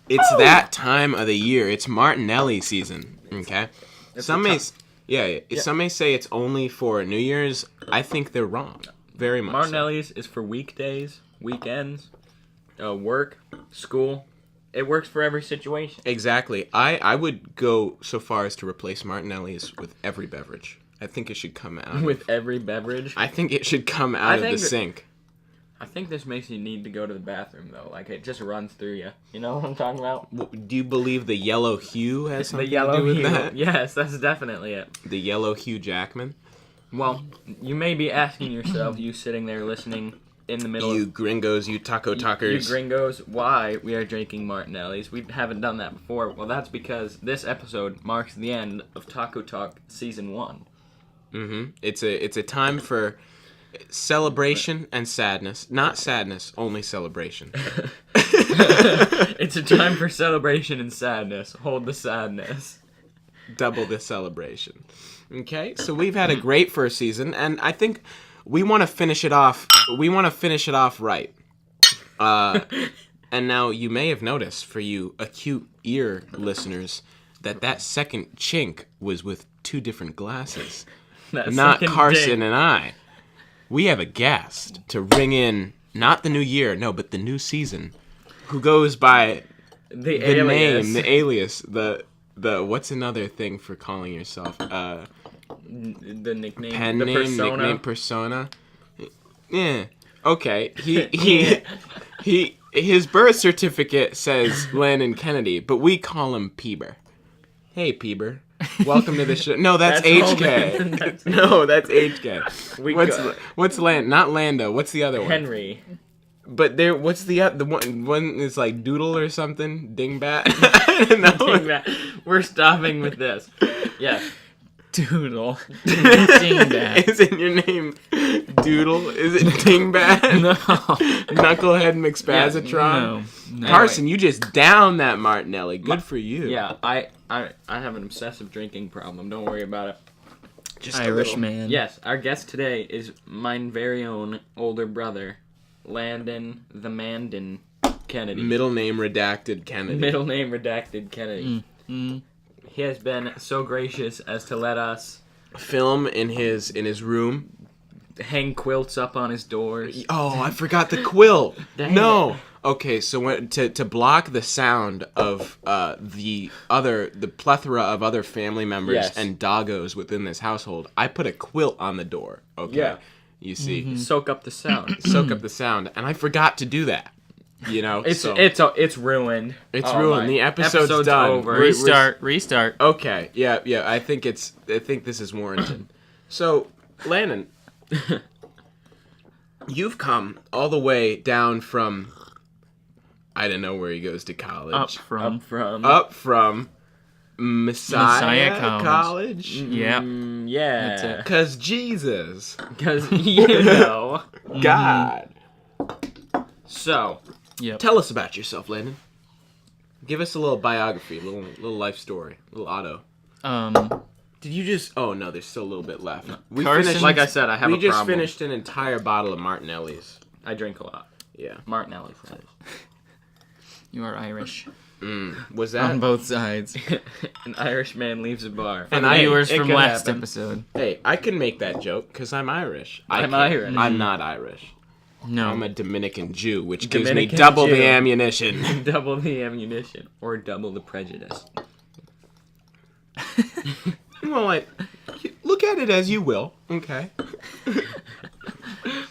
It's that time of the year. It's Martinelli season. Okay. Some may say it's only for New Year's. I think they're wrong. Very much. Martinelli's is for weekdays, weekends, work, school. It works for every situation. Exactly. I would go so far as to replace Martinelli's with every beverage. I think it should come out. With every beverage? I think it should come out of the sink. I think this makes you need to go to the bathroom, though. Like, it just runs through you. You know what I'm talking about? Do you believe the yellow hue has something to do with that? Yes, that's definitely it. The yellow Hugh Jackman? Well, you may be asking yourself, you sitting there listening in the middle You gringos, you taco talkers. You gringos, why we are drinking Martinelli's. We haven't done that before. Well, that's because this episode marks the end of Taco Talk Season 1. Mm-hmm. It's a time for celebration and sadness. Not sadness, only celebration. It's a time for celebration and sadness. Hold the sadness. Double the celebration. Okay, so we've had a great first season, and I think we want to finish it off. We want to finish it off right. And now you may have noticed, for you acute ear listeners, that second chink was with two different glasses. Not Carson and I. We have a guest to ring in, not the new year, no, but the new season, who goes by the alias. Name, the alias, the what's another thing for calling yourself? The nickname, pen the name, persona. Nickname, persona. Yeah. Okay. He his birth certificate says Landon Kennedy, but we call him Peeber. Hey, Peeber. Welcome to the show. No, that's HK. No, that's HK. What's not Lando? What's the other one? Henry. But what's the one is like Doodle or something? Dingbat? No. Dingbat. We're stopping with this. Yeah. Doodle. Dingbat. Isn't your name Doodle? Is it Dingbat? No. Knucklehead McSpazatron? No. Carson, you just downed that Martinelli. Good for you. Yeah, I have an obsessive drinking problem. Don't worry about it. Just Irish man. Yes, our guest today is mine very own older brother, Landon the Mandan Kennedy. Middle name redacted Kennedy. Mm-hmm. He has been so gracious as to let us film in his room. Hang quilts up on his doors. Oh, I forgot the quilt. No. Okay, so to block the sound of the plethora of other family members and doggos within this household, I put a quilt on the door. Okay. Yeah. You see. Mm-hmm. Soak up the sound. And I forgot to do that. You know, it's ruined. It's ruined. The episode's done. Over. Restart. Okay. Yeah. I think this is warranted. So, Landon, you've come all the way down from, I don't know where he goes to college. Up from Messiah College. Yeah. Yeah. That's it. Cause Jesus. Cause you know. God. So, tell us about yourself, Landon. Give us a little biography, a little life story, a little auto. Did you just? Oh no, there's still a little bit left. We finished, like I said, I have a problem. We just finished an entire bottle of Martinelli's. I drink a lot. Yeah, Martinelli's. You are Irish. Was that on both sides? An Irish man leaves a bar. And viewers from last episode. Hey, I can make that joke because I'm Irish. I'm Irish. I'm not Irish. No. I'm a Dominican Jew, which gives me double the ammunition. Double the ammunition. Or double the prejudice. Well, look at it as you will. Okay.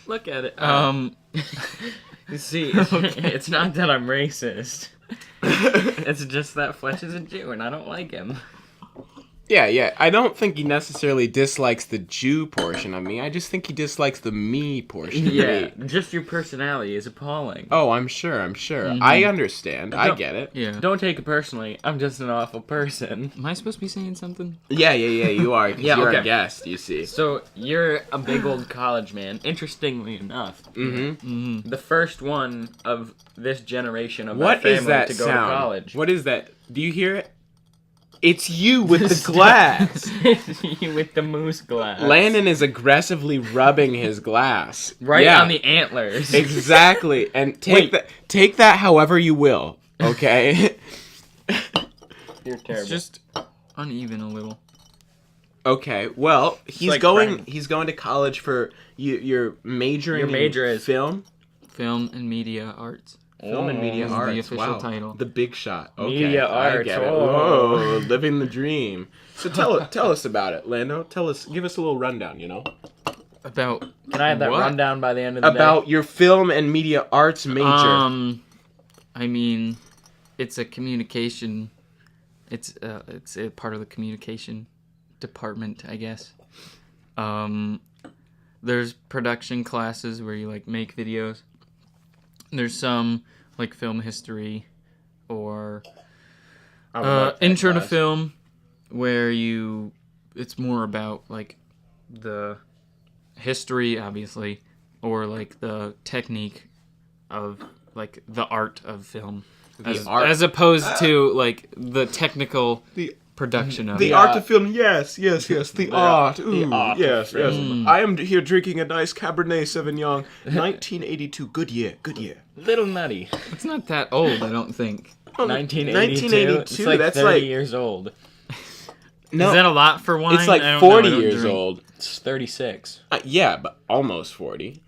Look at it. You see, it's not that I'm racist. It's just that Fletch is a Jew, and I don't like him. Yeah. I don't think he necessarily dislikes the Jew portion of me. I just think he dislikes the me portion of me. Just your personality is appalling. Oh, I'm sure. Mm-hmm. I understand. I get it. Yeah. Don't take it personally. I'm just an awful person. Am I supposed to be saying something? Yeah, you are. Because you're a guest, you see. So, you're a big old college man, interestingly enough. Mm-hmm. The first one of this generation of our family to go to college. What is that? Do you hear it? It's you with the glass. You with the moose glass. Landon is aggressively rubbing his glass. Right on the antlers. Exactly. And take that however you will, okay? You're terrible. It's just uneven a little. Okay, well, he's like going to college for you're majoring Your major in is film? Film and media arts. Film and media is the arts. official title. The big shot. Okay, Media I arts. get it. Oh. Whoa, living the dream. So tell us about it, Lando. Give us a little rundown, About Can I have that what? rundown by the end of the day? About your film and media arts major. I mean, it's a communication. It's a part of the communication department, I guess. There's production classes where you like make videos. There's some like film history or intro to film where it's more about like the history, obviously, or like the technique of like the art of film, as opposed to like the technical production of the it. art of film. Yes. The art. Ooh, the art yes. of film. I am here drinking a nice Cabernet Sauvignon, 1982. Good year. Little nutty. It's not that old, I don't think. 1982. It's like That's 30 like years old. no. Is that a lot for wine? It's like I don't know, 40 I don't years drink. old. It's 36. Yeah, but almost 40.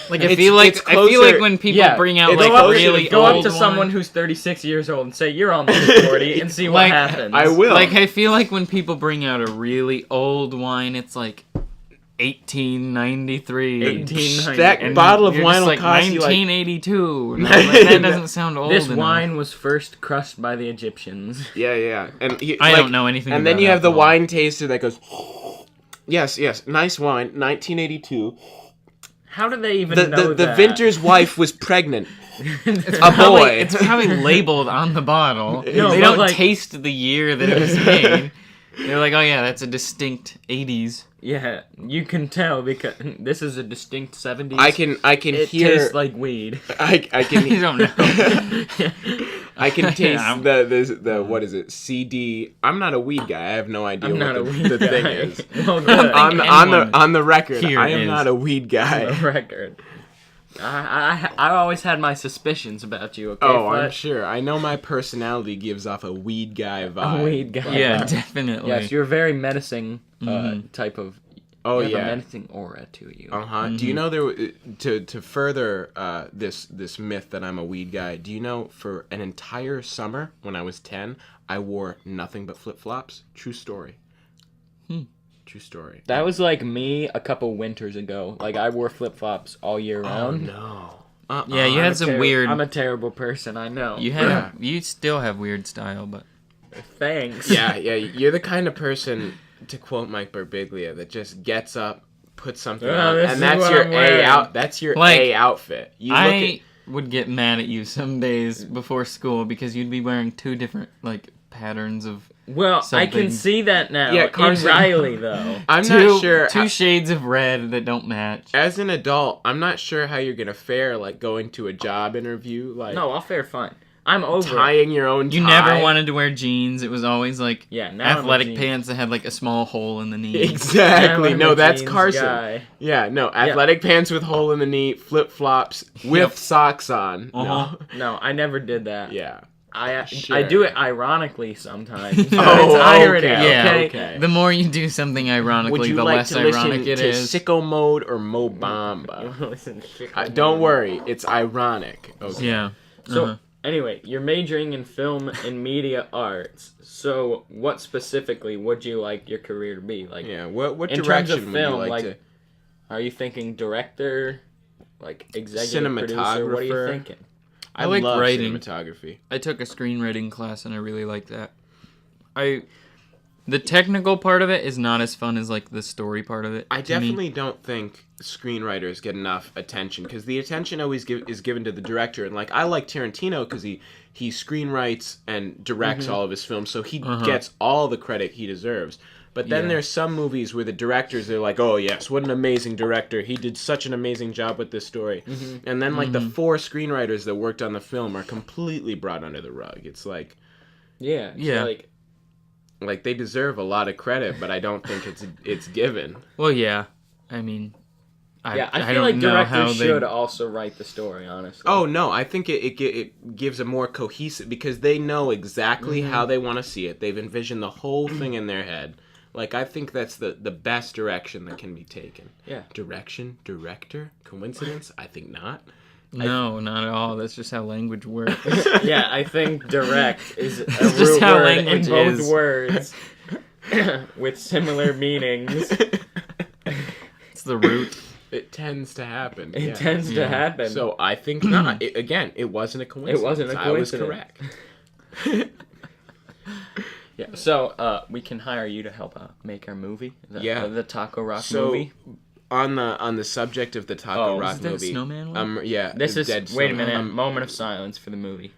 Like I It's- feel it's like closer- when people bring out it's like closer a to really Go old up to wine, someone who's 36 years old and say, you're almost 40, and see what Like, happens. I will. Like I feel like when people bring out a really old wine, it's like 1893. 1890. That And bottle of you're wine just will like cost you like 1982. No, that doesn't sound old This enough. wine was first crushed by the Egyptians. yeah. And I don't know anything. And then about you have the alcohol. wine taster that goes, yes, nice wine, 1982. How do they even The know the that? vintner's wife was pregnant. It's A probably- boy. It's probably labeled on the bottle. No, they but don't like- taste the year that it was made. They're like, oh yeah, that's a distinct 80s. Yeah, you can tell because this is a distinct 70s. I can It hear. tastes like weed. I can. I don't know. I can taste I'm- the what is it? CD. I'm not a weed guy. I have no idea I'm what not the, a weed the guy. thing is. Well, good. On the record, here I am is. not a weed guy. the record. I always had my suspicions about you. Okay, Oh, I'm Fletch? sure. I know my personality gives off a weed guy vibe. A weed guy. Yeah, definitely. Yes, you're very menacing type of. Oh you have yeah. a menacing aura to you. Do you know to further this myth that I'm a weed guy? Do you know for an entire summer when I was 10, I wore nothing but flip flops? True story. True story. That was like me a couple winters ago. Like I wore flip flops all year round. No. Yeah, you had some weird. I'm a terrible person. I know. You still have weird style, but Thanks. Yeah. You're the kind of person, to quote Mike Birbiglia, that just gets up, puts something on, this and is that's what your I'm wearing. That's your Like, A outfit. You I would get mad at you some days before school because you'd be wearing two different like patterns of. Well, I Something. can see that now. Yeah, in Carson- Riley though. I'm two, not sure. Two shades of red that don't match. As an adult, I'm not sure how you're gonna fare, like going to a job interview, like No, I'll fare fine. I'm over. it. tying your own tie. You never wanted to wear jeans. It was always like Yeah, now I'm a athletic jeans. pants that had like a small hole in the knee. Exactly. I'm No, a that's jeans Carson. guy. Yeah, no, athletic pants with hole in the knee, flip flops with Yep. socks on. Uh-huh. No, I never did that. No. Yeah. I Sure. do it ironically sometimes. Oh, it's irony. okay. Yeah, Okay. Okay. The more you do something ironically, Would you the like less to listen ironic it to is. Sicko Mode or Mo Bamba? Listen, shit. Don't worry, it's ironic. Okay. Yeah. So Uh-huh. anyway, you're majoring in film and media arts. So what specifically would you like your career to be? Like, Yeah. What in terms direction of would film, you like like, to? are you thinking director, like executive producer? What are you Cinematographer. thinking? I like love writing. cinematography. I took a screenwriting class and I really liked that. The technical part of it is not as fun as like the story part of it. I to me. definitely don't think screenwriters get enough attention because the attention always is given to the director. And like I like Tarantino because he screenwrites and directs all of his films, so he gets all the credit he deserves. But then Yeah. there's some movies where the directors are like, "Oh yes, what an amazing director! He did such an amazing job with this story." And then like the 4 screenwriters that worked on the film are completely brought under the rug. It's like, Yeah. Yeah. So, like, Like, they deserve a lot of credit, but I don't think it's given. Well, yeah. I mean, I feel like directors should also write the story, honestly. Oh, no, I think it gives a more cohesive... Because they know exactly how they want to see it. They've envisioned the whole thing in their head. Like, I think that's the best direction that can be taken. Yeah. Direction? Director? Coincidence? I think not. No, not at all. That's just how language works. Yeah, I think direct is a just root how word language in both is. words with similar meanings. It's the root. It tends to happen. It tends to happen. So I think not. It wasn't a coincidence. It wasn't a coincidence. I was correct. Yeah. So we can hire you to help make our movie. The Taco Rock movie. On the subject of the Taco Rock is that movie, a snowman one? yeah. This is Dead wait a Snowman. minute. Moment of silence for the movie.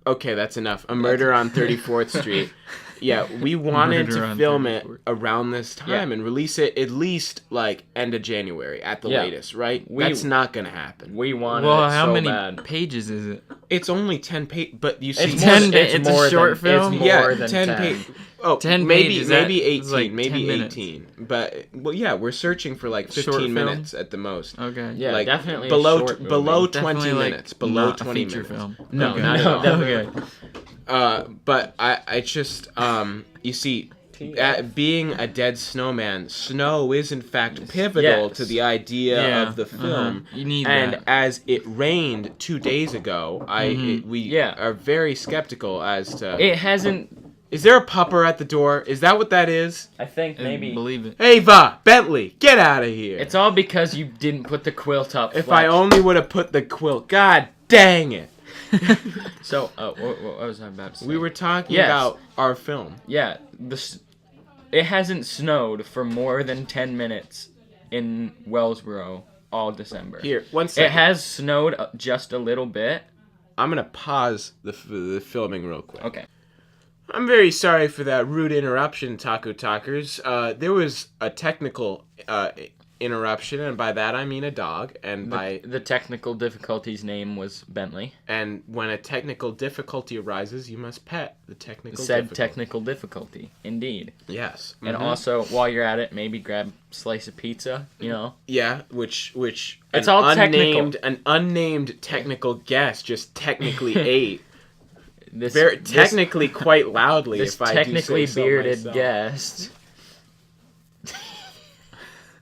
Okay, that's enough. A Murder on 34th Street. Yeah, we wanted Murder to on film 34th. it around this time and release it at least like end of January at the latest, right? That's not gonna happen. We wanted Well, it how so many bad. pages is it? It's only 10 pages, but you see, It's It's more a short than, film? It's more yeah, than 10 10. pages. Oh, 10 maybe pages, maybe that 18, is like maybe 10 minutes. 18. But well, yeah, we're searching for like Short 15 film? minutes at the most. Okay. Yeah, like definitely below a short movie. below Definitely 20 like minutes. Below not 20 a feature minutes. film. No, Okay. not at all. definitely. But I just you see, being a dead snowman, snow is in fact pivotal to the idea of the film. You need and that. as it rained 2 days ago, we are very skeptical as to. It hasn't. Is there a pupper at the door? Is that what that is? I think maybe. Believe it. Ava, Bentley, get out of here! It's all because you didn't put the quilt up. If I only would have put the quilt. God dang it! So, what was I about to say? We were talking Yes. about our film. Yeah, it hasn't snowed for more than 10 minutes in Wellsboro all December. Here, 1 second. It has snowed just a little bit. I'm gonna pause the filming real quick. Okay. I'm very sorry for that rude interruption, Taco Talkers. There was a technical interruption, and by that I mean a dog. And The technical difficulty's name was Bentley. and when a technical difficulty arises, you must pet the technical Said difficulty. technical difficulty, indeed. Yes. And also, while you're at it, maybe grab a slice of pizza, you know? Yeah, which It's an all unnamed technical. an unnamed technical guest just technically ate This technically quite loudly. this if I technically do say so bearded myself. guest.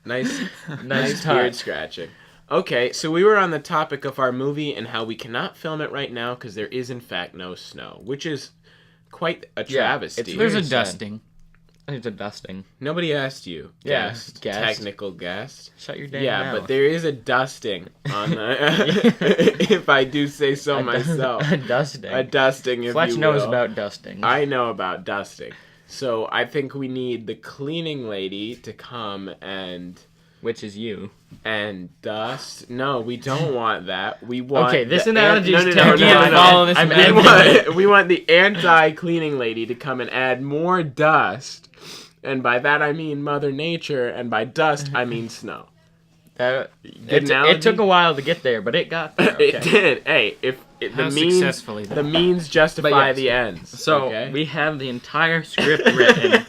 Nice Nice beard touch. scratching. Okay, so we were on the topic of our movie and how we cannot film it right now because there is in fact no snow, which is quite a travesty. it's There's a sad. dusting. There's a dusting. Nobody asked you. Yeah, Guest. guest. Technical guest. Shut your damn Yeah, mouth. but there is a dusting on the, if I do say so myself. A dusting. A dusting, if Fletch you knows will. about dusting. I know about dusting. So I think we need the cleaning lady to come and Which is you. dust. No, we don't want that. We want Okay, this the analogy is no, terrible. You can't follow this I'm method. ending we want the anti-cleaning lady to come and add more dust. And by that I mean Mother Nature, and by dust I mean snow. It analogy? took a while to get there, but it got there. Okay. It did. Hey, the How means successfully, though? the means justify yes. the ends. So okay? we have the entire script written.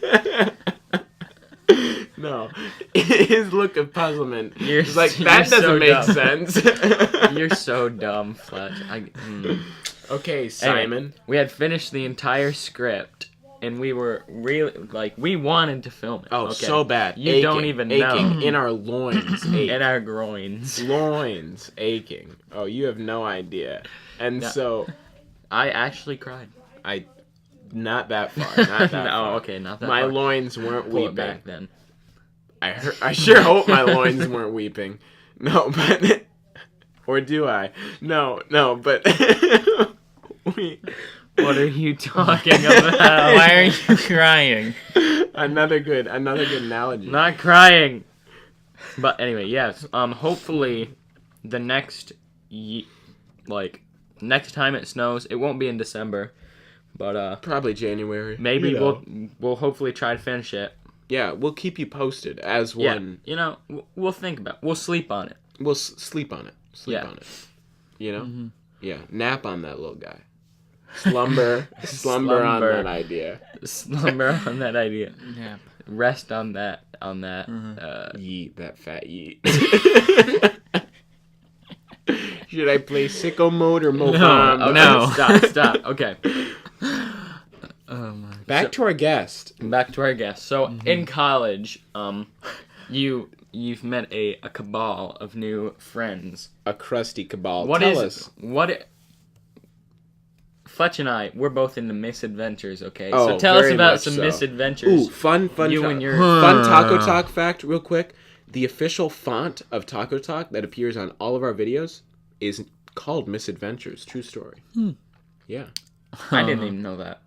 No, his look of puzzlement. You're He's like, you're that doesn't so make dumb. sense. You're so dumb, Fletch. Okay, Simon. Anyway, we had finished the entire script, and we were really we wanted to film it. Oh, okay? so bad. You Aching, don't even aching know. in our loins. In our groins. Loins aching. Oh, you have no idea. And No. so I actually cried. not that far. Not that No, far. okay, not that My far. loins weren't Pull it weeping. back then. I sure hope my loins weren't weeping. No, but or do I? No, but we. What are you talking about? Why are you crying? Another good analogy. Not crying. But anyway, yes. Hopefully, the next next time it snows, it won't be in December, but Probably January. maybe You know. we'll hopefully try to finish it. Yeah, we'll keep you posted as Yeah, one. you know, we'll think about it. We'll sleep on it. We'll sleep on it. Sleep Yeah. on it. You know? Yeah, nap on that little guy. Slumber on that idea. Slumber on that idea. Yeah. Rest on that. Yeet, that fat yeet. Should I play sicko mode or mobile? No. Stop. Okay. Back to our guest. So in college, you've met a cabal of new friends. A crusty cabal. Tell us. Fletch and I, we're both into misadventures, okay? Oh, so tell us about some so. misadventures. Ooh, fun fun Taco Talk fact, real quick. The official font of Taco Talk that appears on all of our videos is called Misadventures. True story. Yeah. I didn't even know that.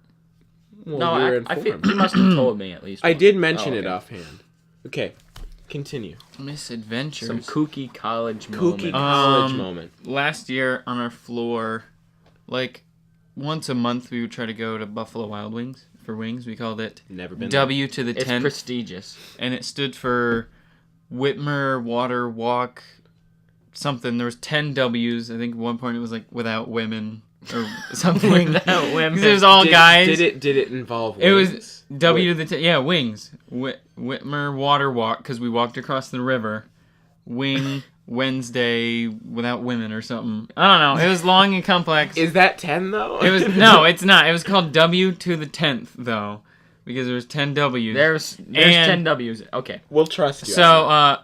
Well, No, you're I informed. you must have told me at least. I once. did mention Oh, it okay. offhand. Okay, continue. Misadventures. Some kooky college Kooky moment. college moment. Last year on our floor, like once a month, we would try to go to Buffalo Wild Wings for wings. We called it Never been W to the It's 10th, prestigious. and it stood for Whitmer Water Walk something. There was 10 W's. I think at one point it was like without women or something. Without women. 'Cause it was all guys. Did it involve It wings? was W to the 10th. Yeah, wings. Whitmer Water Walk because we walked across the river. Wing Wednesday without women or something. I don't know. It was long and complex. Is that 10 though? It was no, it's not. It was called W to the 10th though, because there was 10 W's. There's 10 W's. Okay. We'll trust you. So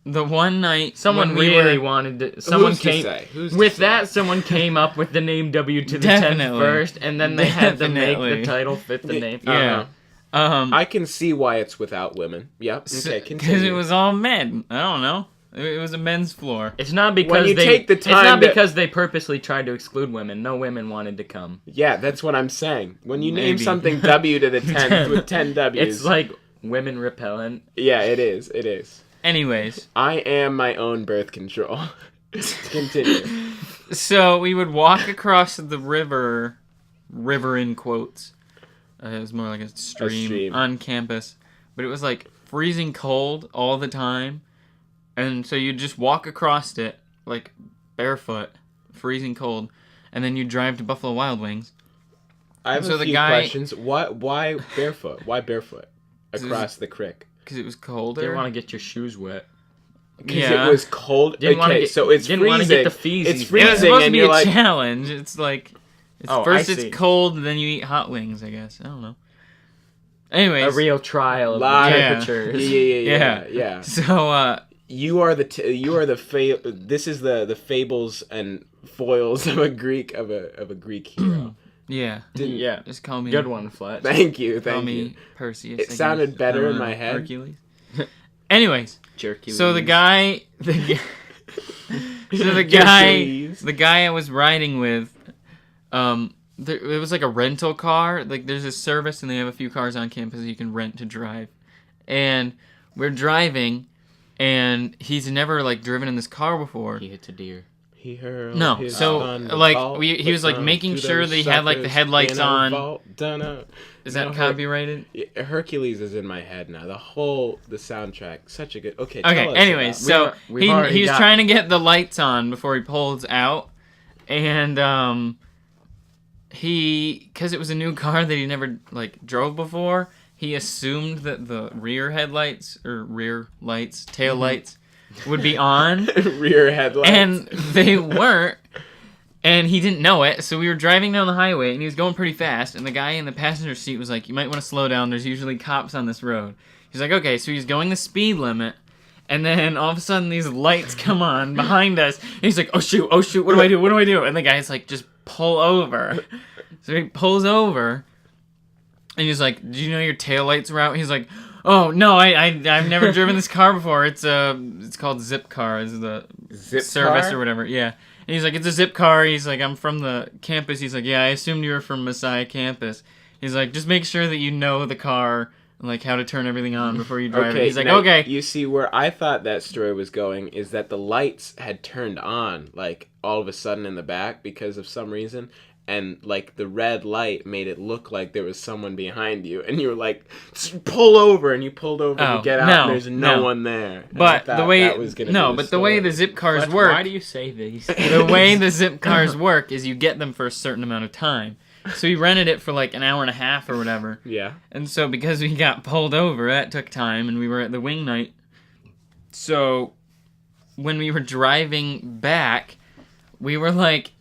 the one night Someone when we really were, wanted to. Someone came Who's to with say? that. Someone came up with the name W to the 10th Definitely. first, and then they had to make Definitely. the title fit the name. yeah. I can see why it's without women. Yep. Okay, Because continue. it was all men. I don't know. It was a men's floor. It's not because When you they. take the it's not time to- because they purposely tried to exclude women. No women wanted to come. Yeah, that's what I'm saying. When you name Maybe. something W to the 10th with 10 W's. It's like women repellent. Yeah, it is. It is. Anyways, I am my own birth control. Continue. so we would walk across the river in quotes. It was more like a stream on campus, but it was like freezing cold all the time, and so you just walk across it like barefoot, freezing cold, and then you drive to Buffalo Wild Wings. I have So a the few guy- questions. Why barefoot? Why barefoot across the creek? Because it was colder. Didn't want to get your shoes wet. Because Yeah. it was cold. Didn't wanna Okay, get- so it's didn't wanna freezing. get the feezies. It's It was It was freezing, supposed to and be you're a like, challenge. It's like Oh, first I it's see. cold, then you eat hot wings. I guess I don't know. Anyways, A real trial of Lot the of- temperatures. yeah. So You are the this is the fables and foils of a Greek hero. yeah, Yeah. just call me. Good one, Fletch. Thank you, Call thank me you. Perseus. It I sounded guess. better I don't in know, my head. Hercules. Anyways, Jerky. so the guy, the guy I was riding with, it was like a rental car. Like there's a service, and they have a few cars on campus that you can rent to drive. And we're driving, and he's never like driven in this car before. He hit a deer. He hurled No, his so, thunderbolt like, he was, like, making to sure those that he had, like, the suckers headlights in a on. vault. Dunno. Is that No, copyrighted? Hercules is in my head now. The soundtrack, such a good. Okay. Okay. Tell us Anyways, about- so we've already he's got- trying to get the lights on before he pulls out, and because it was a new car that he never like drove before, he assumed that the rear headlights or rear lights, tail lights, would be on, rear headlights. and they weren't. And he didn't know it, so we were driving down the highway, and he was going pretty fast, and the guy in the passenger seat was like, you might want to slow down, there's usually cops on this road. He's like, okay, so he's going the speed limit, and then all of a sudden these lights come on behind us, and he's like, oh shoot, what do I do? And the guy's like, just pull over. So he pulls over, and he's like, do you know your taillights were out? He's like, oh, no, I've never driven this car before, it's called Zip Car, is the Zip service car? or whatever, yeah. And he's like, it's a Zip car. He's like, I'm from the campus. He's like, yeah, I assumed you were from Messiah campus. He's like, just make sure that you know the car and like how to turn everything on before you drive it. He's like, now, okay. You see, where I thought that story was going is that the lights had turned on, like, all of a sudden in the back because of some reason. And, like, the red light made it look like there was someone behind you. And you were like, pull over. And you pulled over and you get out and there's no one there. And I But thought the way that was gonna be the way the story. Zip cars Fletch, work, why do you say these? the way the Zip cars work is you get them for a certain amount of time. So we rented it for like an hour and a half or whatever. Yeah. And so because we got pulled over, that took time, and we were at the wing night. So when we were driving back, we were like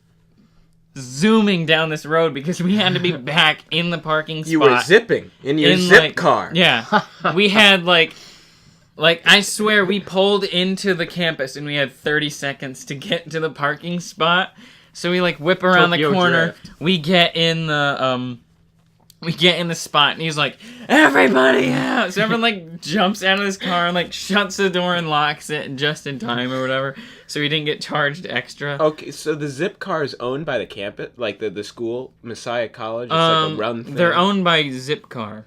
zooming down this road because we had to be back in the parking spot. You were zipping in your zip car. Yeah. We had like I swear we pulled into the campus and we had 30 seconds to get to the parking spot. So we like whip around the corner. Drift. We get in the spot, and he's like, "Everybody out!" So everyone like jumps out of his car and like shuts the door and locks it just in time or whatever. So we didn't get charged extra. Okay, so the zip car is owned by the campus, like the school, Messiah College. It's like a run thing. They're owned by Zipcar.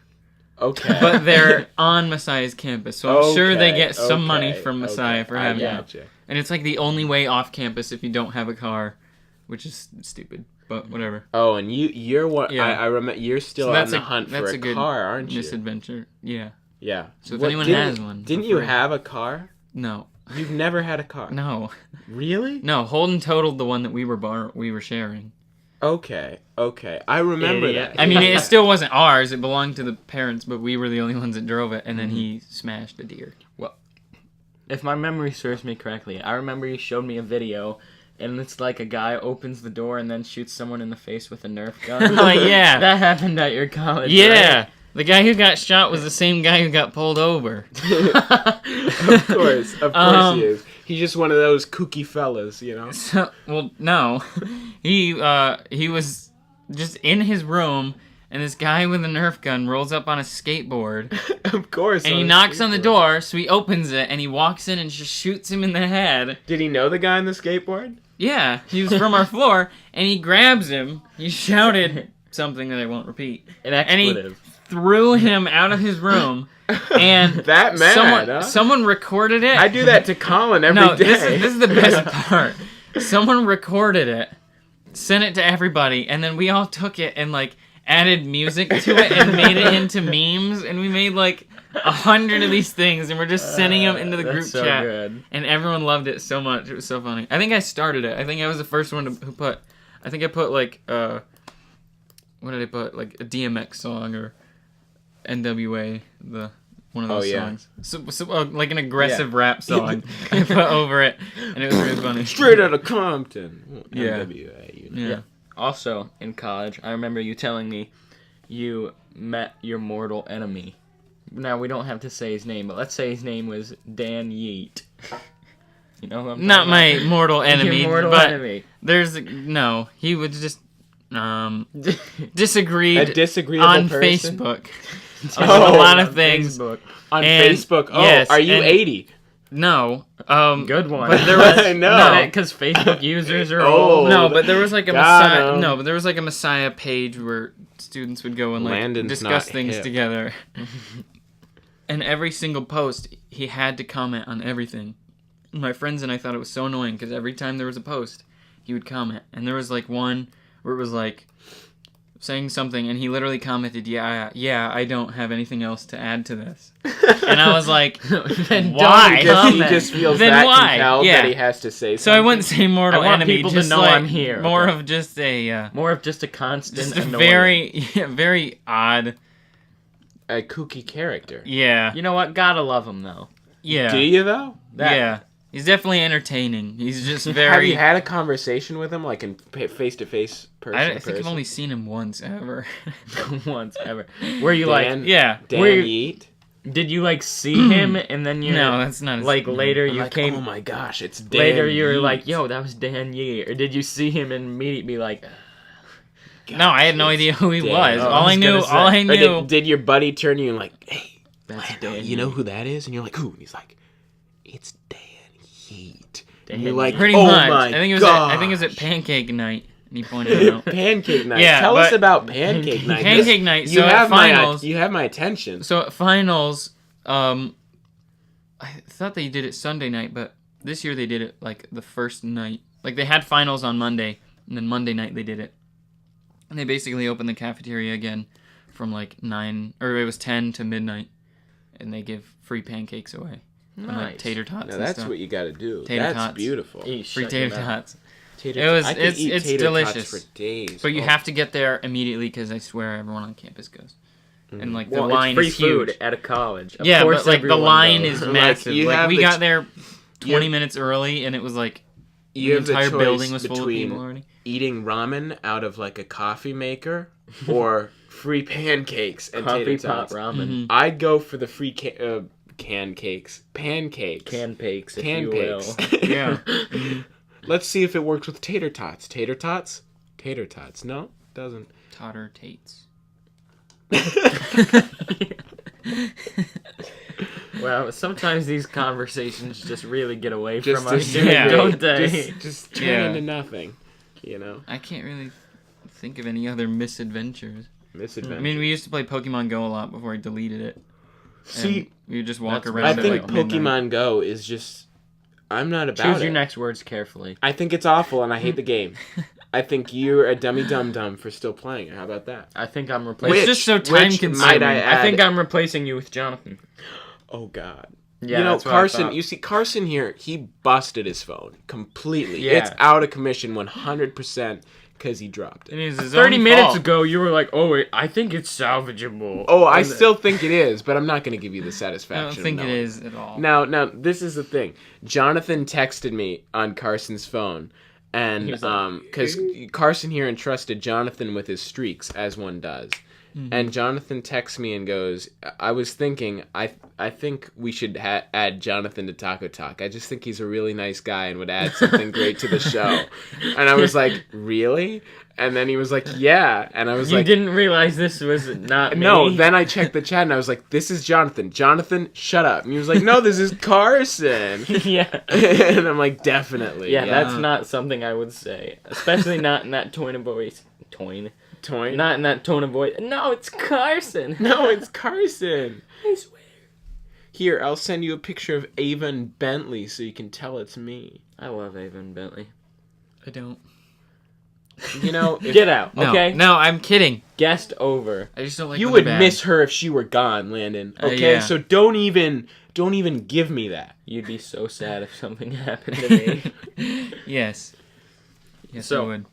Okay. But they're on Messiah's campus, so I'm sure they get some money okay, from Messiah for having it. gotcha. And it's like the only way off campus if you don't have a car, which is stupid, but whatever. Oh, and you're one. Yeah. I remember you're still on the hunt for a car, aren't you? Misadventure. Yeah. Yeah. So if anyone has one, didn't you have a car? No. You've never had a car. No. Really? No. Holden totaled the one that we were sharing. Okay. I remember that. I mean, it still wasn't ours. It belonged to the parents, but we were the only ones that drove it. And then he smashed a deer. Well, if my memory serves me correctly, I remember you showed me a video, and it's like a guy opens the door and then shoots someone in the face with a Nerf gun. Oh, yeah. That happened at your college, Yeah. right? The guy who got shot was the same guy who got pulled over. Of course he is. He's just one of those kooky fellas, you know. So, well, no. He was just in his room, and this guy with a Nerf gun rolls up on a skateboard. Of course. And he knocks on the door, so he opens it, and he walks in and just shoots him in the head. Did he know the guy on the skateboard? Yeah, he was from our floor, and he grabs him. He shouted something that I won't repeat. An expletive. And he threw him out of his room. And that mad, someone recorded it. I do that to Colin every day. This is the best part. Someone recorded it, sent it to everybody, and then we all took it and like added music to it and made it into memes, and we made like 100 of these things, and we're just sending them into the group chat. Good. And everyone loved it so much. It was so funny. I think I started it. I think I was the first one who put. I think I put like what did I put? Like a DMX song or NWA, one of those songs. So like an aggressive rap song. I put over it, and it was really funny. Straight out of Compton. Yeah. NWA, you know. Yeah. Also, in college, I remember you telling me you met your mortal enemy. Now, we don't have to say his name, but let's say his name was Dan Yeet. You know who I'm talking Not about? my mortal enemy, Your mortal but enemy. he would just disagreed A disagreeable on person? Facebook. On a lot of things. Facebook. On And- Facebook. Oh, yes, are you and- 80? No. Good one. But there was No. Because Facebook users are Oh. old. No, but there was like a Got Messiah. 'em. No, but there was like a Messiah page where students would go and like Landon's discuss not things hip. together. And every single post, he had to comment on everything. My friends and I thought it was so annoying because every time there was a post, he would comment. And there was like one where it was like saying something, and he literally commented, "Yeah, I don't have anything else to add to this." And I was like, Then why? He just feels Then that why? compelled Yeah. that he has to say something. So I wouldn't say mortal I want enemy, people to just know like I'm here, more okay. of just a More of just a constant just a annoyance. very odd. A kooky character. Yeah. You know what? Gotta love him, though. Yeah. Do you, though? Yeah. He's definitely entertaining. He's just Have very. you had a conversation with him, like in face-to-face, person I to think person? I've only seen him once ever. Once ever. Were you Dan? like... Yeah. Dan Were you- Yeet? Did you, like, see him, and then you... No, that's not his Like, name. later I'm you like, came... oh my gosh, it's Dan Later you were Yeet. like, yo, that was Dan Yee. Or did you see him and immediately be like... No, I had no it's idea who he Dan. was. Oh, all I I was knew, gonna say. all I Or knew. did your buddy turn to you and like, hey, That's I know, Dan you know Yeet. who that is? And you're like, who? And he's like, it's Dan Yeet. Dan And you're Yeet. like, Pretty oh much. my I think it was. I think it was at Pancake Night, and he pointed it out. Pancake night. Yeah, Tell us but- about pancake night. Pancake Night. You So have at finals. you have my attention. So at finals, I thought they did it Sunday night, but this year they did it like the first night. Like they had finals on Monday, and then Monday night they did it. And they basically opened the cafeteria again from like 9, or it was 10 to midnight, and they give free pancakes away. And, like Nice. tater tots Now and that's stuff. what you got to do. Tater That's tots. beautiful. Eesh, Free shut your tater mouth. tots. It's delicious for days. But you have to get there immediately because I swear everyone on campus goes. And like the well, line it's is free huge. food at a college. Of yeah, course but like the line is massive. Like we got there 20 you, minutes early, and it was like the entire building was full of people already. Eating ramen out of like a coffee maker or free pancakes and tater tots. Ramen. Mm-hmm. I'd go for the free pancakes. If you will. Yeah. Let's see if it works with tater tots. Tater tots? Tater tots. No, doesn't. Totter Tates. Well, sometimes these conversations just really get away Just from us, yeah. don't they? Just turn into nothing, you know? I can't really think of any other misadventures. Misadventure. I mean, we used to play Pokemon Go a lot before I deleted it. See, we would just walk around. I at think like Pokemon midnight. Go is just... I'm not about Choose it. your next words carefully. I think it's awful and I hate the game. I think you're a dummy dum-dum for still playing it. How about that? I think I'm replacing... It's just so time-consuming. I think I'm replacing you with Jonathan. Oh, God. Yeah, you know, that's what Carson, you see, Carson here, he busted his phone completely. Yeah. It's out of commission 100% because he dropped it. It is his 30 own minutes fault. ago, you were like, oh, wait, I think it's salvageable. Oh, I still think it is, but I'm not going to give you the satisfaction. I don't think of it knowing. is at all. Now, this is the thing. Jonathan texted me on Carson's phone, and because Carson here entrusted Jonathan with his streaks, as one does. Mm-hmm. And Jonathan texts me and goes, I was thinking, I think we should add Jonathan to Taco Talk. I just think he's a really nice guy and would add something great to the show. And I was like, really? And then he was like, yeah. And I was You like... didn't realize this was not me? No, then I checked the chat and I was like, this is Jonathan. Jonathan, shut up. And he was like, no, this is Carson. Yeah. And I'm like, definitely. Yeah, that's not something I would say. Especially not in that tone of voice. Toin? Not in that tone of voice. No, it's Carson. No, it's Carson. I swear. Here, I'll send you a picture of Ava and Bentley so you can tell it's me. I love Ava and Bentley. I don't. You know, Get out, okay? No, I'm kidding. Guest over. I just don't like you when would they're bad. miss her if she were gone, Landon. Okay, yeah. so don't even give me that. You'd be so sad if something happened to me. Yes. Yes, So- I would.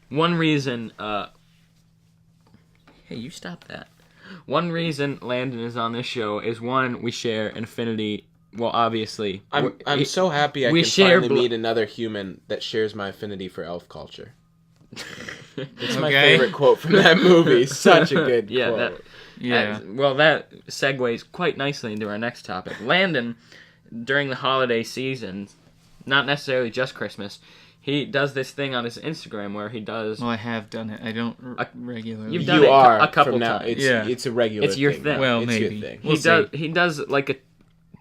One reason, hey, you stop that. One reason Landon is on this show is, one, we share an affinity. Well, obviously. I'm so happy I we can share finally meet another human that shares my affinity for elf culture. It's my Okay. favorite quote from that movie. Such a good Yeah, quote. Yeah. that segues quite nicely into our next topic. Landon, during the holiday season, not necessarily just Christmas, he does this thing on his Instagram where he does... Well, I have done it. I don't regularly. You've done You it are a couple from now. times. It's a regular It's your thing. thing. Well, it's maybe. your thing. We'll He does like a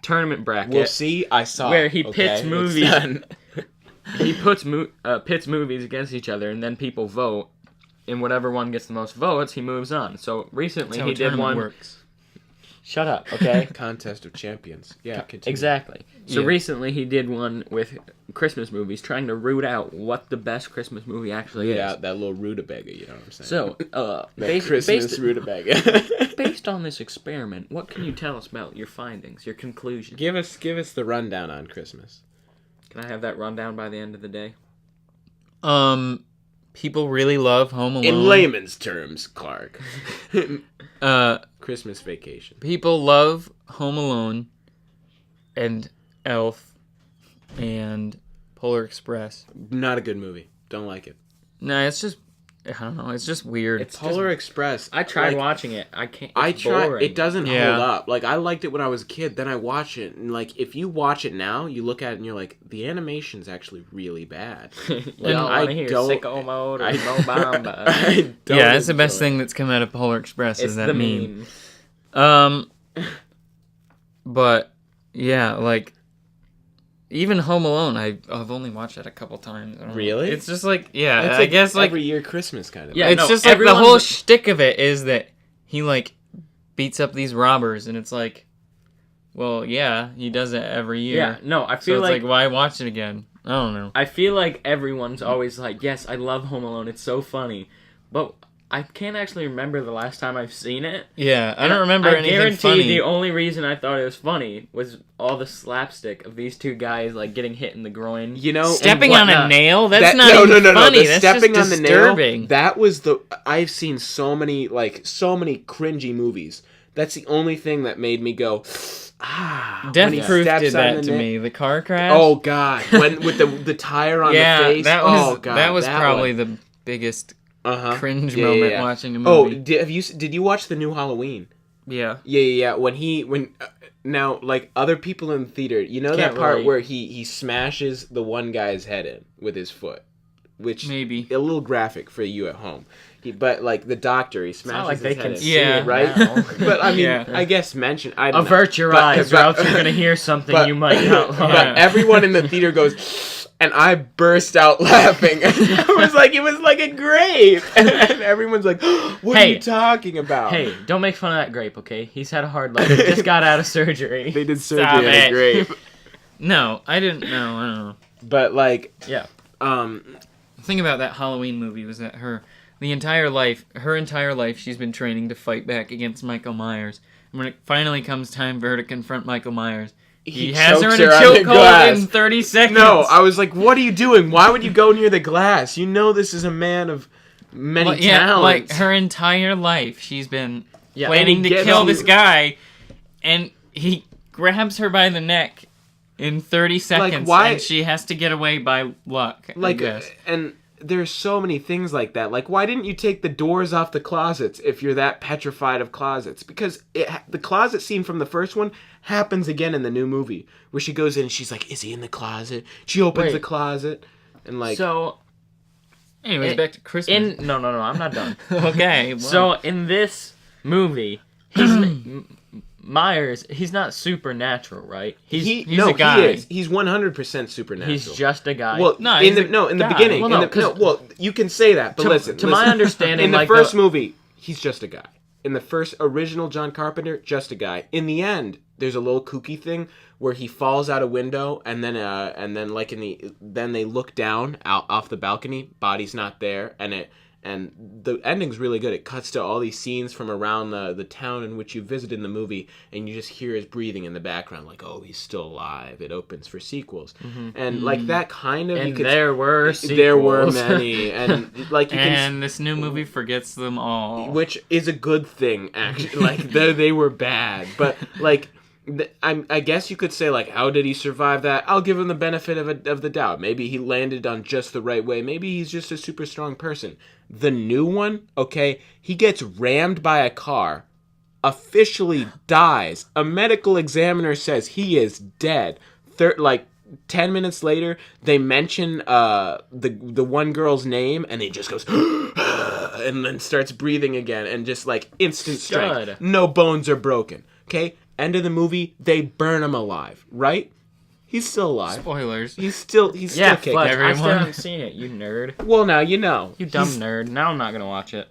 tournament bracket. We'll see. I saw Where he okay? pits It's movies. done. He pits movies against each other, and then people vote. And whatever one gets the most votes, he moves on. So recently That's how he a did tournament one. Works. Shut up, okay? Contest of Champions. Yeah, continue. Exactly. So Yeah. recently he did one with Christmas movies, trying to root out what the best Christmas movie actually is. Yeah, that little rutabaga, you know what I'm saying? So, that Christmas rutabaga. based on this experiment, what can you tell us about your findings, your conclusions? give us the rundown on Christmas. Can I have that rundown by the end of the day? People really love Home Alone. In layman's terms, Clark. Uh, Christmas Vacation. people love Home Alone, and Elf, and Polar Express. Not a good movie. Don't like it. No, it's just, I don't know. It's just weird. It's Polar Express. I tried like, watching it. I can't. I It's try. boring. It doesn't Yeah. hold up. Like I liked it when I was a kid. Then I watch it, and like if you watch it now, you look at it and you're like, the animation's actually really bad. You Like, don't want to hear don't- sicko mode or I- no bamba. I don't Yeah, that's the best enjoy it. thing that's come out of Polar Express It's is that the meme. meme. But yeah, like even Home Alone, I've only watched that a couple times. I don't know. Really? It's just like, yeah, It's I guess like every year Christmas kind of. Yeah, it's no, just like the everyone's- whole shtick of it is that he like beats up these robbers, and it's like, well, yeah, he does it every year. Yeah, no, I So feel it's like, why watch it again? I don't know. I feel like everyone's always like, yes, I love Home Alone. It's so funny. But I can't actually remember the last time I've seen it. Yeah, I don't remember anything guarantee funny. the only reason I thought it was funny was all the slapstick of these two guys like getting hit in the groin. You know, stepping on a nail? That's not no, funny. The That's stepping just on disturbing. The nail. That was I've seen so many cringy movies. That's the only thing that made me go, Death Proof did that to me. The car crash. Oh God! When with the tire on the face. That was probably the biggest cringe moment watching a movie. Did you watch the new Halloween? Yeah. Yeah. Now, like, other people in the theater, you know that part where he smashes the one guy's head in with his foot, which maybe a little graphic for you at home. But like the doctor, he smashes his head in. See it right? But I mean, I guess avert your eyes, or else you're gonna hear something you might not like. But everyone in the theater goes, and I burst out laughing. It was like a grape, and everyone's like, "What are you talking about?" Hey, don't make fun of that grape, okay? He's had a hard life. He just got out of surgery. They did surgery on a grape. No, I didn't know. I don't know. But like, yeah. The thing about that Halloween movie was that her entire life, she's been training to fight back against Michael Myers. And when it finally comes time for her to confront Michael Myers, he has her in a chokehold in 30 seconds. No, I was like, what are you doing? Why would you go near the glass? You know this is a man of many talents. Like, her entire life, she's been planning to kill this guy, and he grabs her by the neck in 30 seconds, and she has to get away by luck, I guess. And there's so many things like that. Like, why didn't you take the doors off the closets if you're that petrified of closets? Because the closet scene from the first one happens again in the new movie, where she goes in and she's like, is he in the closet? She opens the closet, and like... So... Anyways, back to Christmas. No, I'm not done. Okay. Well. So, in this movie, Myers, he's not supernatural, right? He's a guy. He is. He's 100% supernatural. He's just a guy. Well, in the beginning. Well, you can say that, but listen. My understanding, in the first movie, he's just a guy. In the first original John Carpenter, just a guy. In the end, there's a little kooky thing where he falls out a window, and then then they look down out off the balcony. Body's not there, and the ending's really good. It cuts to all these scenes from around the town in which you visited in the movie, and you just hear his breathing in the background, like, oh, he's still alive. It opens for sequels. And like that kind of... And there were sequels. There were many. And like this new movie forgets them all. Which is a good thing, actually. Like, they were bad. But like... I guess you could say, like, how did he survive that? I'll give him the benefit of the doubt. Maybe he landed on just the right way. Maybe he's just a super strong person. The new one, okay, he gets rammed by a car, officially dies. A medical examiner says he is dead. 10 minutes later, they mention the one girl's name, and he just goes, and then starts breathing again, and just, like, instant strength. No bones are broken, okay? End of the movie, they burn him alive, right? He's still alive. Spoilers. He's still kicking. Fletch, I still haven't seen it, you nerd. Well, now you know. You dumb nerd. Now I'm not gonna watch it.